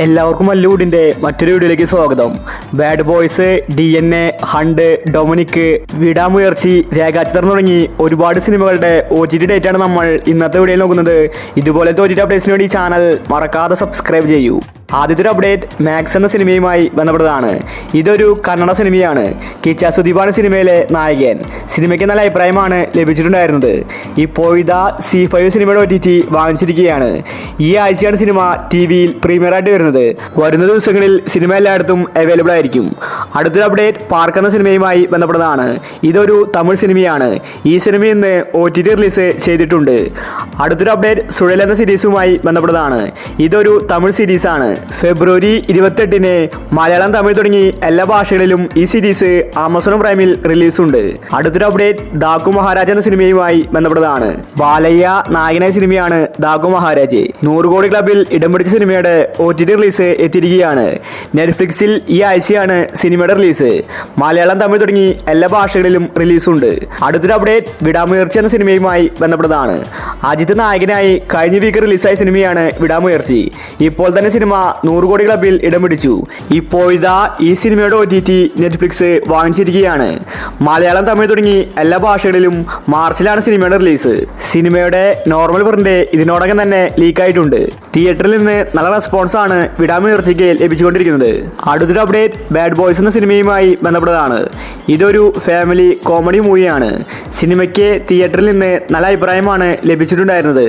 എല്ലാവർക്കും മല്ലൂഡിൻ്റെ മറ്റൊരു വീഡിയോയിലേക്ക് സ്വാഗതം. Bad boys, DNA, hunt, Dominic, Vidaamuyarchi, രേഖാചിത്രം തുടങ്ങി ഒരുപാട് സിനിമകളുടെ OTT ഡേറ്റാണ് നമ്മൾ ഇന്നത്തെ വീഡിയോയിൽ നോക്കുന്നത്. ഇതുപോലത്തെ OTT അപ്ഡേറ്റ്സിന് വേണ്ടി ചാനൽ മറക്കാതെ സബ്സ്ക്രൈബ് ചെയ്യൂ. ആദ്യത്തെ ഒരു അപ്ഡേറ്റ് മാക്സ് എന്ന സിനിമയുമായി ബന്ധപ്പെട്ടതാണ്. ഇതൊരു കന്നഡ സിനിമയാണ്. കിച്ച സുദീപാണ് സിനിമയിലെ നായകൻ. സിനിമയ്ക്ക് നല്ല അഭിപ്രായമാണ് ലഭിച്ചിട്ടുണ്ടായിരുന്നത്. ഇപ്പോൾ ഇതാ C5 സിനിമയുടെ OTT വാങ്ങിച്ചിരിക്കുകയാണ്. ഈ ആഴ്ചയാണ് സിനിമ TV യിൽ പ്രീമിയർ ആയിട്ട് വരുന്നത്. വരുന്ന ദിവസങ്ങളിൽ സിനിമ എല്ലായിടത്തും അവൈലബിൾ ആയിരിക്കും. അടുത്തൊരു അപ്ഡേറ്റ് പാർക്ക് എന്ന സിനിമയുമായി ബന്ധപ്പെട്ടതാണ്. ഇതൊരു തമിഴ് സിനിമയാണ്. ഈ സിനിമ ഇന്ന് OTT റിലീസ് ചെയ്തിട്ടുണ്ട്. അടുത്തൊരു അപ്ഡേറ്റ് സുഴൽ എന്ന സീരീസുമായി ബന്ധപ്പെട്ടതാണ്. ഇതൊരു തമിഴ് സീരീസാണ്. ഫെബ്രുവരി 28-ന് മലയാളം, തമിഴ് തുടങ്ങി എല്ലാ ഭാഷകളിലും ഈ സീരീസ് ആമസോൺ പ്രൈമിൽ റിലീസുണ്ട്. അടുത്തൊരു അപ്ഡേറ്റ് ദാക്കു മഹാരാജ് എന്ന സിനിമയുമായി ബന്ധപ്പെട്ടതാണ്. ബാലയ്യ നായകനായ സിനിമയാണ് ദാക്കു മഹാരാജ്. 100 കോടി ക്ലബിൽ ഇടം പിടിച്ച സിനിമയുടെ OTT റിലീസ് എത്തിയിരിക്കുകയാണ്. നെറ്റ്ഫ്ലിക്സിൽ ഈ ആഴ്ചയാണ് സിനിമയുടെ റിലീസ്. മലയാളം, തമിഴ് തുടങ്ങി എല്ലാ ഭാഷകളിലും റിലീസുണ്ട്. അടുത്തൊരു അപ്ഡേറ്റ് വിടാമുയർച്ചി എന്ന സിനിമയുമായി ബന്ധപ്പെട്ടതാണ്. അജിത്ത് നായകനായി കഴിഞ്ഞ വീക്ക് റിലീസായ സിനിമയാണ് വിടാമുയർച്ചി. ഇപ്പോൾ തന്നെ സിനിമ 100 കോടി ക്ലബിൽ ഇടം പിടിച്ചു. ഇപ്പോൾ ഇതാ ഈ സിനിമയുടെ OTT നെറ്റ്ഫ്ലിക്സ് വാങ്ങിച്ചിരിക്കുകയാണ്. മലയാളം, തമിഴ് തുടങ്ങി എല്ലാ ഭാഷകളിലും മാർച്ചിലാണ് സിനിമയുടെ റിലീസ്. സിനിമയുടെ നോർമൽ പ്രിന്റ് ഇതിനോടകം തന്നെ ലീക്കായിട്ടുണ്ട്. തിയേറ്ററിൽ നിന്ന് നല്ല റെസ്പോൺസാണ് വിടാമുയർച്ചയ്ക്ക് ലഭിച്ചുകൊണ്ടിരിക്കുന്നത്. അടുത്തൊരു അപ്ഡേറ്റ് ബാഡ് ബോയ്സ് എന്ന സിനിമയുമായി ബന്ധപ്പെട്ടതാണ്. ഇതൊരു ഫാമിലി കോമഡി മൂവിയാണ്. സിനിമയ്ക്ക് തിയേറ്ററിൽ നിന്ന് നല്ല അഭിപ്രായമാണ് ലഭിച്ചിട്ടുണ്ടായിരുന്നത്.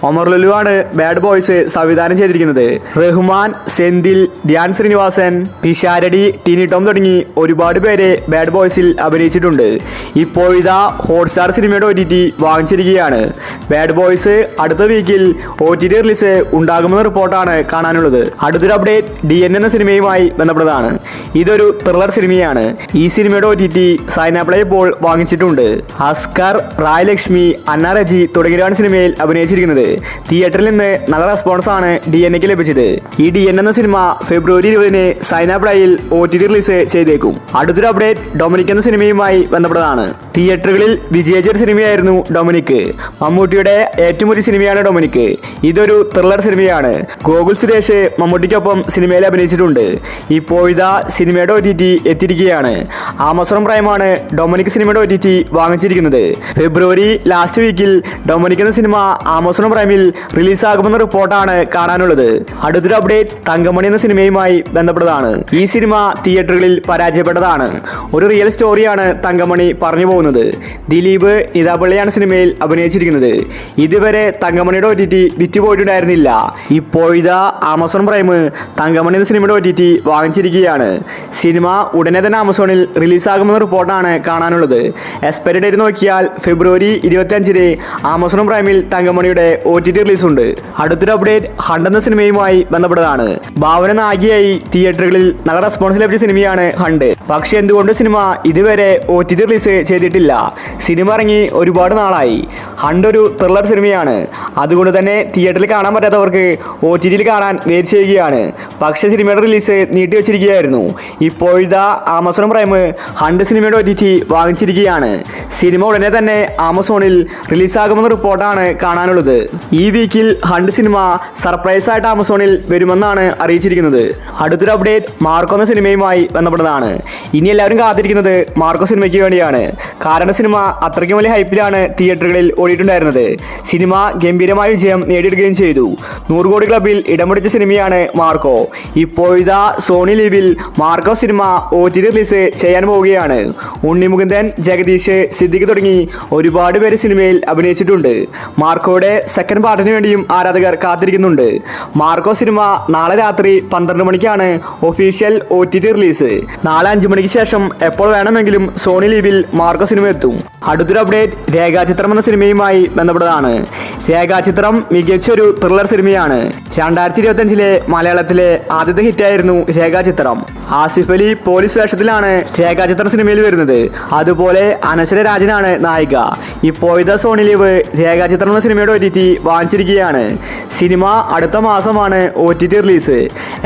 ഒമർ ലുലു ആണ് ബാഡ് ബോയ്സ് സംവിധാനം ചെയ്തിരിക്കുന്നത്. റഹ്മാൻ, സെന്തിൽ, ധ്യാൻ ശ്രീനിവാസൻ, പിഷാരടി, ടിനി ടോം തുടങ്ങി ഒരുപാട് പേരെ ബാഡ് ബോയ്സിൽ അഭിനയിച്ചിട്ടുണ്ട്. ഇപ്പോൾ ഇതാ ഹോട്ട്സ്റ്റാർ സിനിമയുടെ OTT വാങ്ങിച്ചിരിക്കുകയാണ്. ബാഡ് ബോയ്സ് അടുത്ത വീക്കിൽ OTT റിലീസ് ഉണ്ടാകുമെന്ന റിപ്പോർട്ടാണ് കാണാനുള്ളത്. അടുത്തൊരു അപ്ഡേറ്റ് DNA എന്ന സിനിമയുമായി ബന്ധപ്പെട്ടതാണ്. ഇതൊരു ത്രില്ലർ സിനിമയാണ്. ഈ സിനിമയുടെ OTT സൈനാപ്ലേ ഇപ്പോൾ വാങ്ങിച്ചിട്ടുണ്ട്. അസ്കർ, റായ് ലക്ഷ്മി, അന്ന റജി തുടങ്ങിയവരാണ് സിനിമയിൽ അഭിനയിച്ചിരിക്കുന്നത്. തിയേറ്ററിൽ നിന്ന് നല്ല റെസ്പോൺസാണ് DNAക്ക് ലഭിച്ചത്. ഈ DNA എന്ന സിനിമ ഫെബ്രുവരി 20-ന് സൈനാപ്ലയിൽ OTT റിലീസ് ചെയ്തേക്കും. അടുത്തൊരു അപ്ഡേറ്റ് ഡൊമിനിക് എന്ന സിനിമയുമായി ബന്ധപ്പെട്ടതാണ്. തിയേറ്ററുകളിൽ വിജയിച്ച സിനിമയായിരുന്നു ഡൊമിനിക്. മമ്മൂട്ടിയുടെ ഏറ്റവും വലിയ സിനിമയാണ് ഡൊമിനിക്. ഇതൊരു ത്രില്ലർ സിനിമയാണ്. ഗോകുൽ സുരേഷ് മമ്മൂട്ടിക്കൊപ്പം സിനിമയിൽ അഭിനയിച്ചിട്ടുണ്ട്. ഇപ്പോൾ ഇതാ സിനിമയുടെ OTT എത്തിയിരിക്കുകയാണ്. ആമസോൺ പ്രൈമാണ് ഡൊമിനിക് സിനിമയുടെ OTT വാങ്ങിച്ചിരിക്കുന്നത്. ഫെബ്രുവരി ലാസ്റ്റ് വീക്കിൽ ഡൊമിനിക് എന്ന സിനിമ ആമസോൺ പ്രൈമിൽ റിലീസാകുമെന്ന റിപ്പോർട്ടാണ് കാണാനുള്ളത്. അടുത്തൊരു അപ്ഡേറ്റ് തങ്കമണി എന്ന സിനിമയുമായി ബന്ധപ്പെട്ടതാണ്. ഈ സിനിമ തിയേറ്ററുകളിൽ പരാജയപ്പെട്ടതാണ്. ഒരു റിയൽ സ്റ്റോറിയാണ് തങ്കമണി പറഞ്ഞു പോകുന്നത്. ദിലീപ് നിതാപള്ളിയാണ് സിനിമയിൽ അഭിനയിച്ചിരിക്കുന്നത്. ഇതുവരെ തങ്കമണിയുടെ OTT വിറ്റുപോയിട്ടുണ്ടായിരുന്നില്ല. ഇപ്പോൾ ഇതാ ആമസോൺ പ്രൈം തങ്കമണി എന്ന സിനിമയുടെ OTT വാങ്ങിച്ചിരിക്കുകയാണ്. സിനിമ ഉടനെ തന്നെ ആമസോണിൽ റിലീസാകുമെന്ന റിപ്പോർട്ടാണ് കാണാനുള്ളത്. എക്സ്പയറി ഡേറ്റ് നോക്കിയാൽ ഫെബ്രുവരി 25-ന് ആമസോൺ പ്രൈമിൽ തങ്കമണിയുടെ OTT റിലീസുണ്ട്. അടുത്തൊരു അപ്ഡേറ്റ് ഹണ്ട് എന്ന സിനിമയുമായി ബന്ധപ്പെട്ടതാണ്. ഭാവന നായികയായി തിയേറ്ററുകളിൽ നല്ല റെസ്പോൺസ് ലഭിച്ച സിനിമയാണ് ഹണ്ട്. പക്ഷെ എന്തുകൊണ്ട് സിനിമ ഇതുവരെ OTT റിലീസ് ചെയ്തിട്ടില്ല? സിനിമ ഇറങ്ങി ഒരുപാട് നാളായി. ഹണ്ട് ഒരു ത്രില്ലർ സിനിമയാണ്. അതുകൊണ്ട് തന്നെ തിയേറ്ററിൽ കാണാൻ പറ്റാത്തവർക്ക് OTTയിൽ കാണാൻ വെയിറ്റ് ചെയ്യുകയാണ്. പക്ഷെ സിനിമയുടെ റിലീസ് നീട്ടിവെച്ചിരിക്കുകയായിരുന്നു. ഇപ്പോൾ ഇതാ ആമസോൺ പ്രൈം ഹണ്ട് സിനിമയുടെ OTT വാങ്ങിച്ചിരിക്കുകയാണ്. സിനിമ ഉടനെ തന്നെ ആമസോണിൽ റിലീസാകുമെന്ന റിപ്പോർട്ടാണ് കാണാനുള്ളത്. ഈ വീക്കിൽ ഹണ്ട് സിനിമ സർപ്രൈസ് ആയിട്ട് ആമസോണിൽ വരുമെന്നാണ് അറിയിച്ചിരിക്കുന്നത്. അടുത്തൊരു അപ്ഡേറ്റ് മാർക്കോ എന്ന സിനിമയുമായി ബന്ധപ്പെട്ടതാണ്. ഇനി എല്ലാവരും കാത്തിരിക്കുന്നത് മാർക്കോ സിനിമയ്ക്ക് വേണ്ടിയാണ്. കാരണം സിനിമ അത്രയ്ക്കും വലിയ ഹൈപ്പിലാണ് തിയേറ്ററുകളിൽ ഓടിയിട്ടുണ്ടായിരുന്നത്. സിനിമ ഗംഭീരമായ വിജയം നേടിയെടുക്കുകയും ചെയ്തു. 100 കോടി ക്ലബിൽ ഇടം പിടിച്ച സിനിമയാണ് മാർക്കോ. ഇപ്പോൾ ഇതാ സോണി ലീവിൽ മാർക്കോ സിനിമ OTT റിലീസ് ചെയ്യാൻ പോവുകയാണ്. ഉണ്ണി മുകുന്ദൻ, ജഗദീഷ്, സിദ്ദിഖ് തുടങ്ങി ഒരുപാട് പേര് സിനിമയിൽ അഭിനയിച്ചിട്ടുണ്ട്. മാർക്കോയുടെ സെക്കൻഡ് പാർട്ടിന് വേണ്ടിയും ആരാധകർ കാത്തിരിക്കുന്നുണ്ട്. മാർക്കോ സിനിമ നാളെ രാത്രി 12 മണിക്കാണ് ഒഫീഷ്യൽ OTT റിലീസ്. നാളെ 5 മണിക്ക് ശേഷം എപ്പോൾ വേണമെങ്കിലും സോണി ലീവിൽ മാർക്കോ സിനിമ എത്തും. അടുത്തൊരു അപ്ഡേറ്റ് രേഖാചിത്രം എന്ന സിനിമയുമായി ബന്ധപ്പെട്ടതാണ്. രേഖാചിത്രം മികച്ചൊരു ത്രില്ലർ സിനിമയാണ്. 2025-ലെ മലയാളത്തിലെ ആദ്യത്തെ ഹിറ്റായിരുന്നു രേഖാചിത്രം. ആസിഫ് അലി പോലീസ് വേഷത്തിലാണ് രേഖാചിത്രം സിനിമയിൽ വരുന്നത്. അതുപോലെ അനശ്വര രാജനാണ് നായിക. ഇപ്പോൾ ഇതാ സോണി ലീവ് രേഖാചിത്രം രേഖാചിത്രം എന്ന സിനിമയുടെ OTT വാങ്ങിച്ചിരിക്കുകയാണ്. സിനിമ അടുത്ത മാസമാണ് OTT റിലീസ്.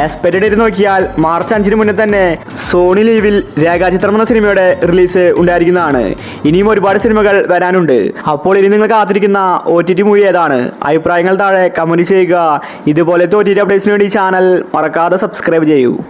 എക്സ്പെക്റ്റഡ് ഡേറ്റ് നോക്കിയാൽ മാർച്ച് 5 മുന്നേ തന്നെ സോണി ലീവിൽ രേഖാചിത്രം എന്ന സിനിമയുടെ റിലീസ് ഉണ്ടായിരിക്കുന്നതാണ്. ഇനിയും ഒരുപാട് സിനിമകൾ വരാനുണ്ട്. അപ്പോൾ ഇനി നിങ്ങൾ കാത്തിരിക്കുന്ന OTT മൂവി ഏതാണ്? അഭിപ്രായങ്ങൾ താഴെ കമന്റ് ചെയ്യുക. ഇതുപോലത്തെ OTT അപ്ഡേറ്റ്സിന് വേണ്ടി ചാനൽ മറക്കാതെ സബ്സ്ക്രൈബ് ചെയ്യൂ.